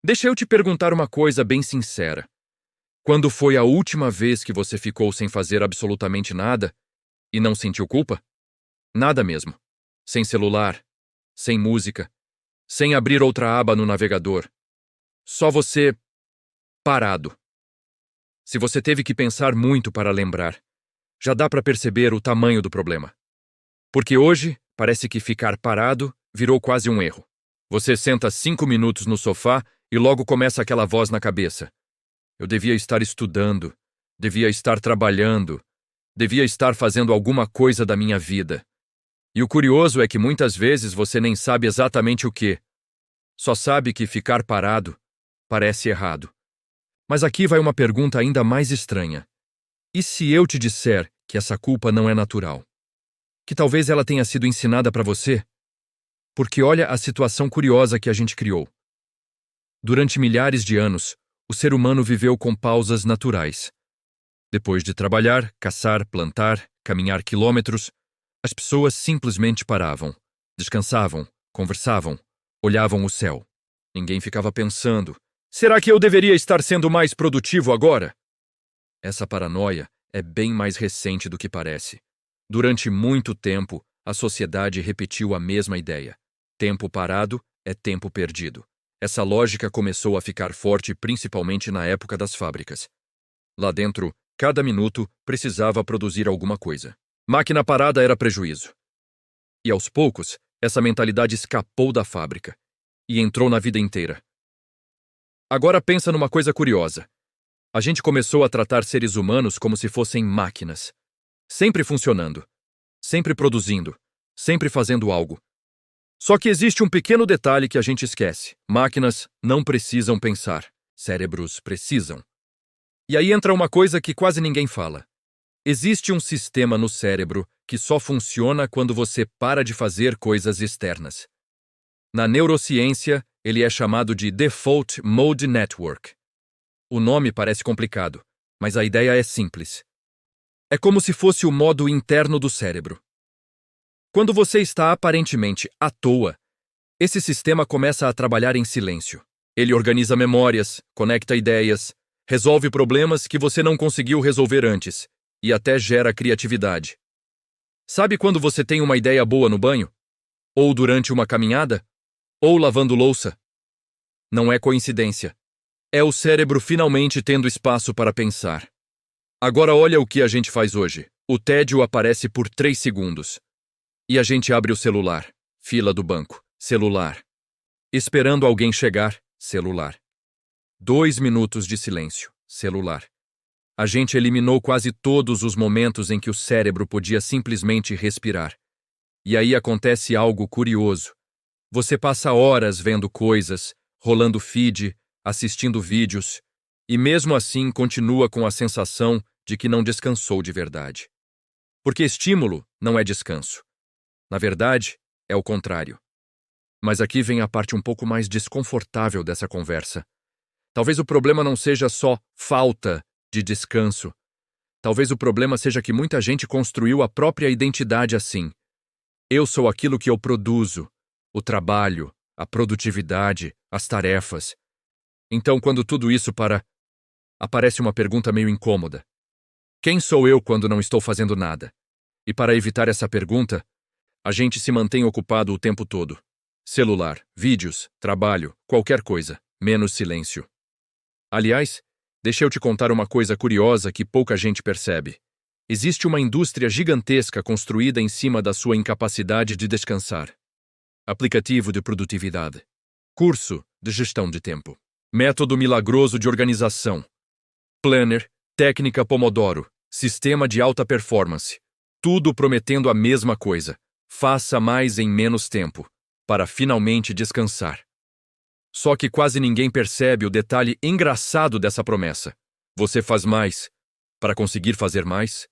Deixa eu te perguntar uma coisa bem sincera. Quando foi a última vez que você ficou sem fazer absolutamente nada e não sentiu culpa? Nada mesmo. Sem celular, sem música, sem abrir outra aba no navegador. Só você parado. Se você teve que pensar muito para lembrar, já dá para perceber o tamanho do problema. Porque hoje, parece que ficar parado virou quase um erro. Você senta 5 minutos no sofá e logo começa aquela voz na cabeça. Eu devia estar estudando, devia estar trabalhando, devia estar fazendo alguma coisa da minha vida. E o curioso é que muitas vezes você nem sabe exatamente o que. Só sabe que ficar parado parece errado. Mas aqui vai uma pergunta ainda mais estranha. E se eu te disser que essa culpa não é natural? Que talvez ela tenha sido ensinada para você? Porque olha a situação curiosa que a gente criou. Durante milhares de anos, o ser humano viveu com pausas naturais. Depois de trabalhar, caçar, plantar, caminhar quilômetros, as pessoas simplesmente paravam, descansavam, conversavam, olhavam o céu. Ninguém ficava pensando: será que eu deveria estar sendo mais produtivo agora? Essa paranoia é bem mais recente do que parece. Durante muito tempo, a sociedade repetiu a mesma ideia. Tempo parado é tempo perdido. Essa lógica começou a ficar forte principalmente na época das fábricas. Lá dentro, cada minuto precisava produzir alguma coisa. Máquina parada era prejuízo. E aos poucos, essa mentalidade escapou da fábrica e entrou na vida inteira. Agora pensa numa coisa curiosa. A gente começou a tratar seres humanos como se fossem máquinas. Sempre funcionando, sempre produzindo, sempre fazendo algo. Só que existe um pequeno detalhe que a gente esquece. Máquinas não precisam pensar. Cérebros precisam. E aí entra uma coisa que quase ninguém fala. Existe um sistema no cérebro que só funciona quando você para de fazer coisas externas. Na neurociência, ele é chamado de Default Mode Network. O nome parece complicado, mas a ideia é simples. É como se fosse o modo interno do cérebro. Quando você está aparentemente à toa, esse sistema começa a trabalhar em silêncio. Ele organiza memórias, conecta ideias, resolve problemas que você não conseguiu resolver antes e até gera criatividade. Sabe quando você tem uma ideia boa no banho? Ou durante uma caminhada? Ou lavando louça? Não é coincidência. É o cérebro finalmente tendo espaço para pensar. Agora olha o que a gente faz hoje. O tédio aparece por 3 segundos. E a gente abre o celular. Fila do banco. Celular. Esperando alguém chegar. Celular. 2 minutos de silêncio. Celular. A gente eliminou quase todos os momentos em que o cérebro podia simplesmente respirar. E aí acontece algo curioso. Você passa horas vendo coisas, rolando feed, assistindo vídeos, e mesmo assim continua com a sensação de que não descansou de verdade. Porque estímulo não é descanso. Na verdade, é o contrário. Mas aqui vem a parte um pouco mais desconfortável dessa conversa. Talvez o problema não seja só falta de descanso. Talvez o problema seja que muita gente construiu a própria identidade assim. Eu sou aquilo que eu produzo, o trabalho, a produtividade, as tarefas. Então, quando tudo isso aparece uma pergunta meio incômoda. Quem sou eu quando não estou fazendo nada? E para evitar essa pergunta, a gente se mantém ocupado o tempo todo. Celular, vídeos, trabalho, qualquer coisa, menos silêncio. Aliás, deixa eu te contar uma coisa curiosa que pouca gente percebe. Existe uma indústria gigantesca construída em cima da sua incapacidade de descansar. Aplicativo de produtividade. Curso de gestão de tempo. Método milagroso de organização. Planner, técnica Pomodoro, sistema de alta performance. Tudo prometendo a mesma coisa. Faça mais em menos tempo, para finalmente descansar. Só que quase ninguém percebe o detalhe engraçado dessa promessa. Você faz mais, para conseguir fazer mais,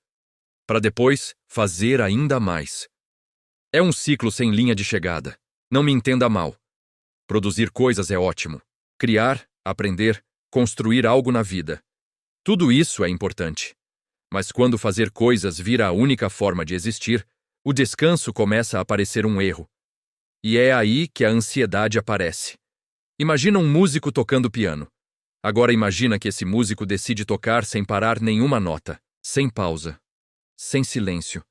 para depois fazer ainda mais. É um ciclo sem linha de chegada. Não me entenda mal. Produzir coisas é ótimo. Criar, aprender, construir algo na vida. Tudo isso é importante. Mas quando fazer coisas vira a única forma de existir, o descanso começa a parecer um erro. E é aí que a ansiedade aparece. Imagina um músico tocando piano. Agora imagina que esse músico decide tocar sem parar nenhuma nota, sem pausa, sem silêncio,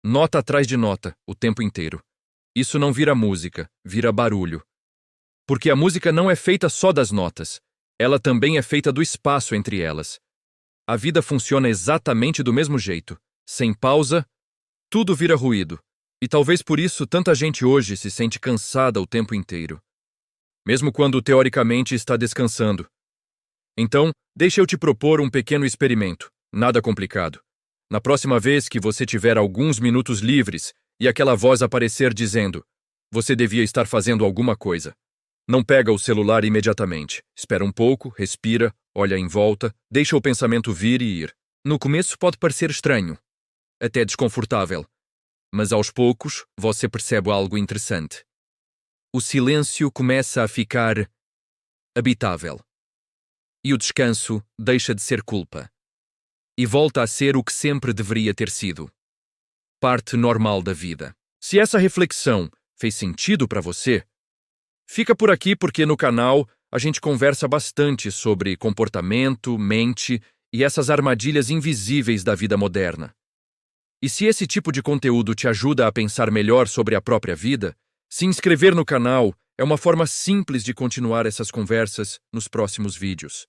nota atrás de nota, o tempo inteiro. Isso não vira música, vira barulho. Porque a música não é feita só das notas, ela também é feita do espaço entre elas. A vida funciona exatamente do mesmo jeito. Sem pausa, tudo vira ruído. E talvez por isso tanta gente hoje se sente cansada o tempo inteiro. Mesmo quando teoricamente está descansando. Então, deixa eu te propor um pequeno experimento, nada complicado. Na próxima vez que você tiver alguns minutos livres e aquela voz aparecer dizendo: você devia estar fazendo alguma coisa. Não pega o celular imediatamente. Espera um pouco, respira, olha em volta, deixa o pensamento vir e ir. No começo pode parecer estranho, até desconfortável. Mas aos poucos você percebe algo interessante. O silêncio começa a ficar habitável. E o descanso deixa de ser culpa. E volta a ser o que sempre deveria ter sido. Parte normal da vida. Se essa reflexão fez sentido para você, fica por aqui porque no canal a gente conversa bastante sobre comportamento, mente e essas armadilhas invisíveis da vida moderna. E se esse tipo de conteúdo te ajuda a pensar melhor sobre a própria vida, se inscrever no canal é uma forma simples de continuar essas conversas nos próximos vídeos.